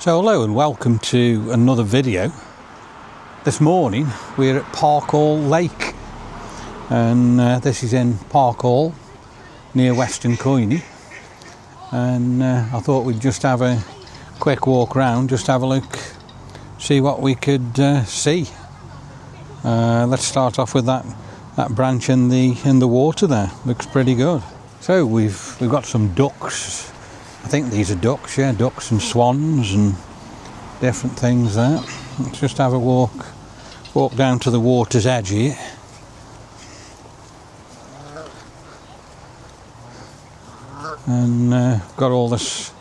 So hello and welcome to another video. This morning we're at Parkhall Lake, and this is in Parkhall near Western Coyney, and I thought we'd just have a quick walk around, just have a look, see what we could see. Let's start off with that branch in the water there. Looks pretty good. So we've got some ducks. I think these are ducks, yeah, ducks and swans and different things there. Let's just have a walk down to the water's edge here. And got all this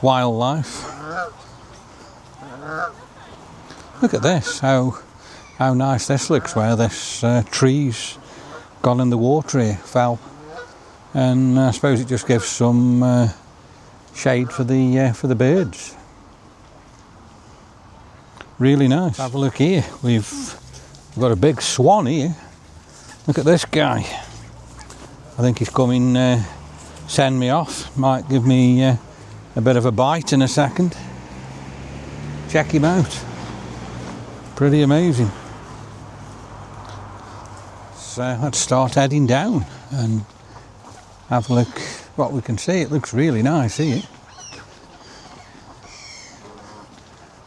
wildlife. Look at this, how nice this looks, where this tree's gone in the water here, fell. And I suppose it just gives some shade for the birds. Really nice. Have a look here. We've got a big swan here. Look at this guy. I think he's coming send me off. Might give me a bit of a bite in a second. Check him out. Pretty amazing. So let's start heading down and have a look what we can see. It looks really nice here.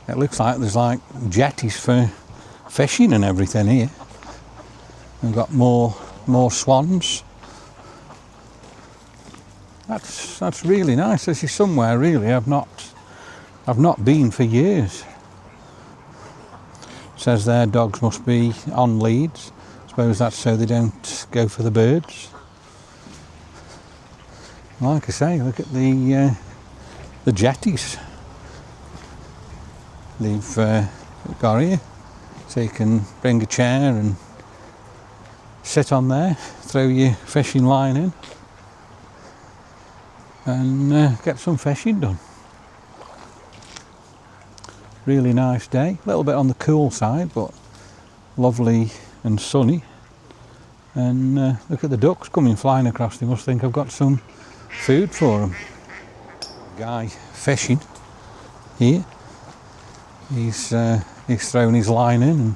It looks like there's like jetties for fishing and everything here. We've got more swans. That's really nice. This is somewhere really I've not been for years. It says their dogs must be on leads. I suppose that's so they don't go for the birds. Like I say, look at the jetties they've got here. So you can bring a chair and sit on there, throw your fishing line in and get some fishing done. Really nice day. A little bit on the cool side, but lovely and sunny. And look at the ducks coming flying across. They must think I've got some food for them. Guy fishing here. He's thrown his line in and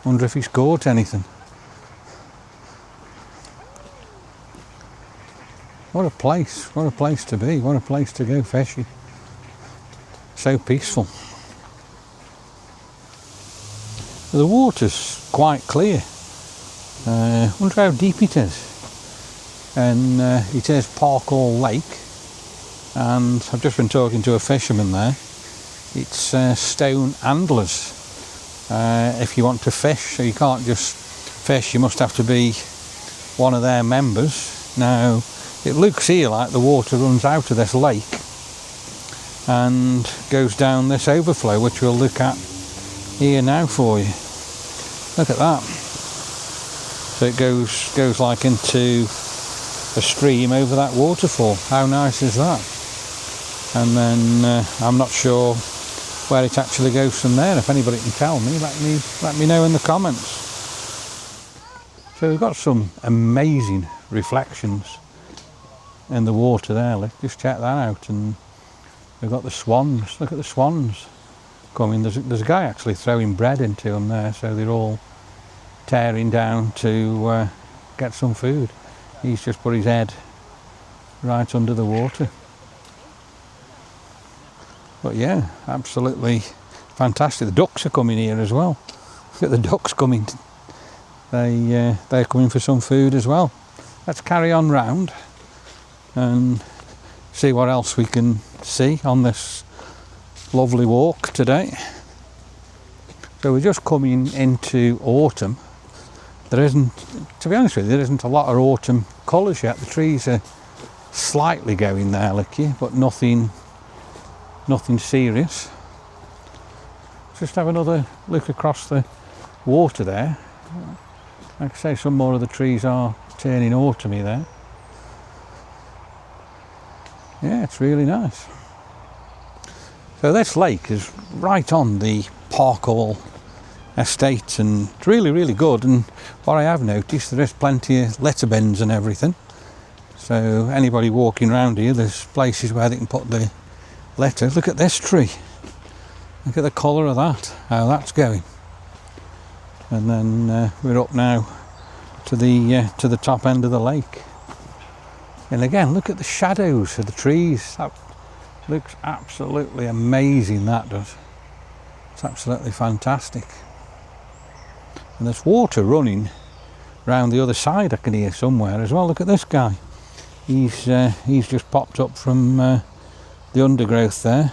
wonder if he's caught anything. What a place to be, what a place to go fishing. So peaceful. The water's quite clear. Wonder how deep it is. And it is Parkhall Lake, and I've just been talking to a fisherman there. It's stone antlers if you want to fish, so you can't just fish, you must have to be one of their members. Now it looks here like the water runs out of this lake and goes down this overflow, which we'll look at here now for you. Look at that. So it goes like into a stream over that waterfall. How nice is that? And then I'm not sure where it actually goes from there. If anybody can tell me, let me know in the comments. So we've got some amazing reflections in the water there. Let's just check that out. And we've got the swans. Look at the swans coming. There's a guy actually throwing bread into them there, so they're all tearing down to get some food. He's just put his head right under the water. But yeah, absolutely fantastic. The ducks are coming here as well. Look at the ducks coming. They're coming for some food as well. Let's carry on round and see what else we can see on this lovely walk today. So we're just coming into autumn. There isn't, to be honest with you, there isn't a lot of autumn colours yet. The trees are slightly going there, look you, but nothing serious. Just have another look across the water there. Like I say, some more of the trees are turning autumny there. Yeah, it's really nice. So this lake is right on the Parkhall estate, and it's really good. And what I have noticed, there is plenty of litter bins and everything, so anybody walking around here, there's places where they can put the letters. Look at this tree. Look at the colour of that, how that's going. And then we're up now to the top end of the lake. And again, look at the shadows of the trees. That looks absolutely amazing, that does. It's absolutely fantastic. And there's water running round the other side, I can hear somewhere as well. Look at this guy. He's just popped up from the undergrowth there,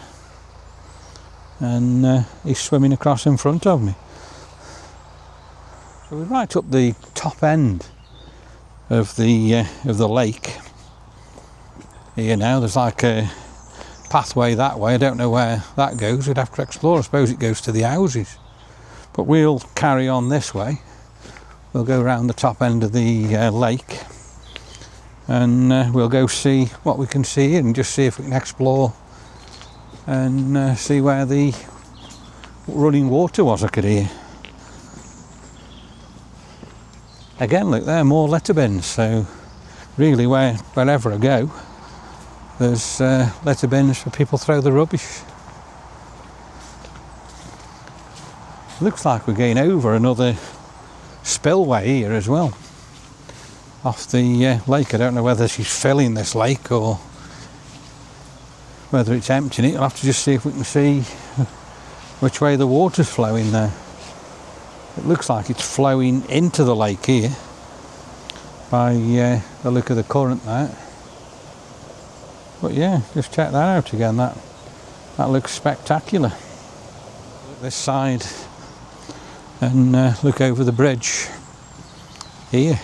and he's swimming across in front of me. So we're right up the top end of the lake here now. There's like a pathway that way. I don't know where that goes. We'd have to explore. I suppose it goes to the houses, but we'll carry on this way. We'll go around the top end of the lake, and we'll go see what we can see and just see if we can explore and see where the running water was I could hear. Again, look there, more litter bins. So really wherever I go, there's litter bins for people throw the rubbish. Looks like we're going over another spillway here as well, off the lake. I don't know whether she's filling this lake or whether it's emptying it. I'll have to just see if we can see which way the water's flowing there. It looks like it's flowing into the lake here by the look of the current there. But yeah, just check that out again. That looks spectacular. Look this side and look over the bridge here.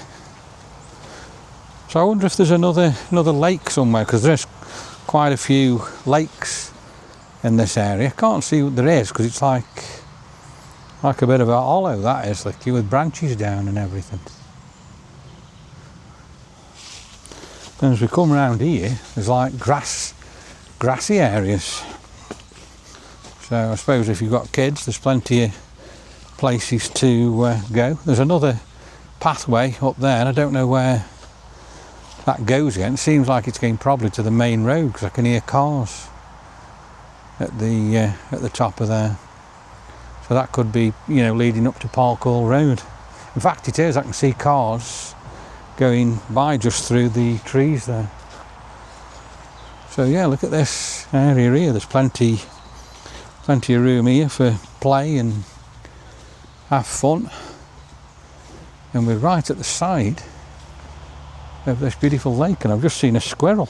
So I wonder if there's another lake somewhere, because there's quite a few lakes in this area. I can't see what there is because it's like a bit of a hollow, that is, like, with branches down and everything. And as we come around here, there's like grassy areas. So I suppose if you've got kids, there's plenty of places to go. There's another pathway up there, and I don't know where that goes again. It seems like it's going probably to the main road, because I can hear cars at the top of there. So that could be, you know, leading up to Park Hall Road. In fact, it is. I can see cars going by just through the trees there. So yeah, look at this area here. There's plenty of room here for play and have fun. And we're right at the side of this beautiful lake, and I've just seen a squirrel.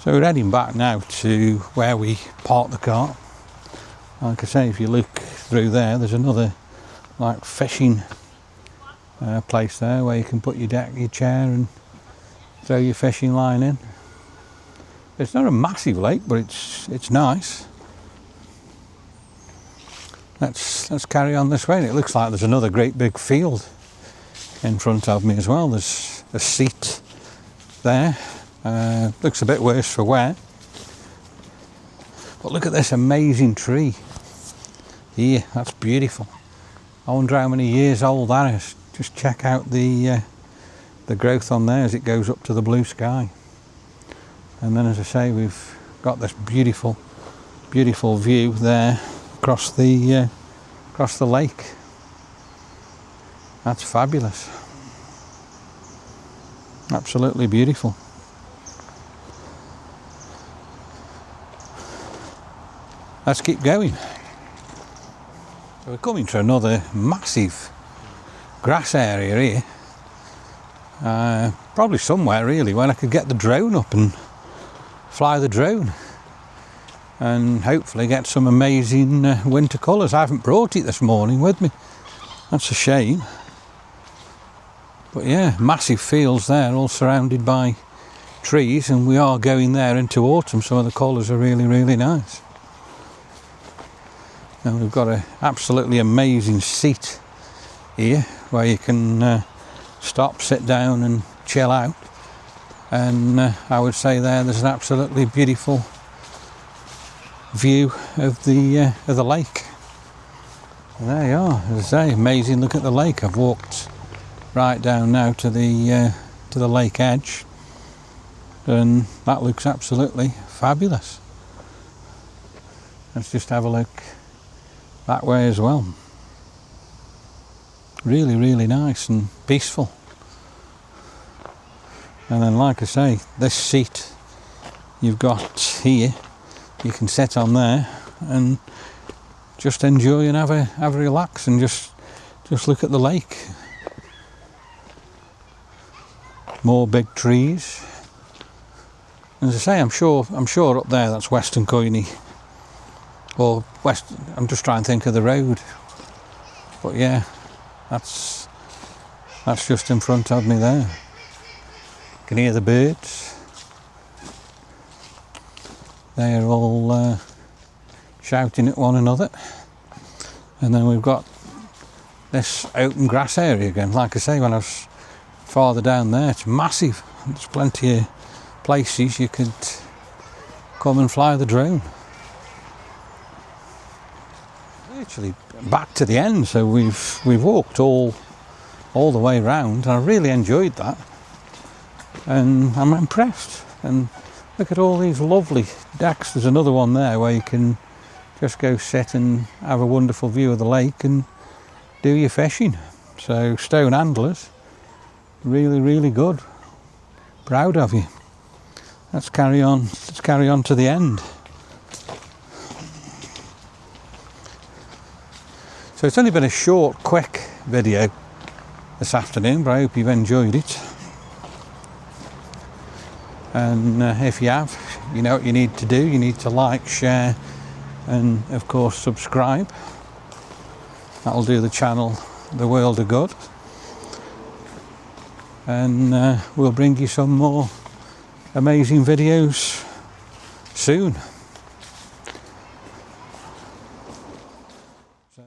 So we're heading back now to where we parked the car. Like I say, if you look through there, there's another like fishing place there where you can put your chair and throw your fishing line in. It's not a massive lake, but it's nice. Let's carry on this way. And it looks like there's another great big field in front of me as well. There's a seat there. Looks a bit worse for wear. But look at this amazing tree here. That's beautiful. I wonder how many years old that is. Just check out the growth on there as it goes up to the blue sky. And then, as I say, we've got this beautiful view there across the lake. That's fabulous. Absolutely beautiful. Let's keep going. So we're coming to another massive grass area here. Probably somewhere really where I could get the drone up and fly the drone and hopefully get some amazing winter colours. I haven't brought it this morning with me. That's a shame. But yeah, massive fields there, all surrounded by trees, and we are going there into autumn. Some of the colours are really, really nice. And we've got an absolutely amazing seat here where you can stop, sit down and chill out. And I would say there's an absolutely beautiful view of the lake. And there you are, as I say, amazing look at the lake. I've walked right down now to the lake edge, and that looks absolutely fabulous. let's just have a look that way as well. Really, really nice and peaceful. And then, like I say, this seat you've got here, you can sit on there and just enjoy and have a relax and just look at the lake. More big trees. As I say, I'm sure up there that's Western Coyne, or West. I'm just trying to think of the road, but yeah, that's just in front of me there. You can hear the birds. They're all shouting at one another, and then we've got this open grass area again. Like I say, when I was farther down there, it's massive. There's plenty of places you could come and fly the drone. Actually back to the end, so we've walked all the way round. I really enjoyed that, and I'm impressed. And look at all these lovely decks. There's another one there where you can just go sit and have a wonderful view of the lake and do your fishing. So stone handlers, really, really good. Proud of you. Let's carry on to the end. So it's only been a short, quick video this afternoon, but I hope you've enjoyed it. And if you have, you know what you need to do. You need to like, share, and of course subscribe. That'll do the channel the world of good. And we'll bring you some more amazing videos soon. So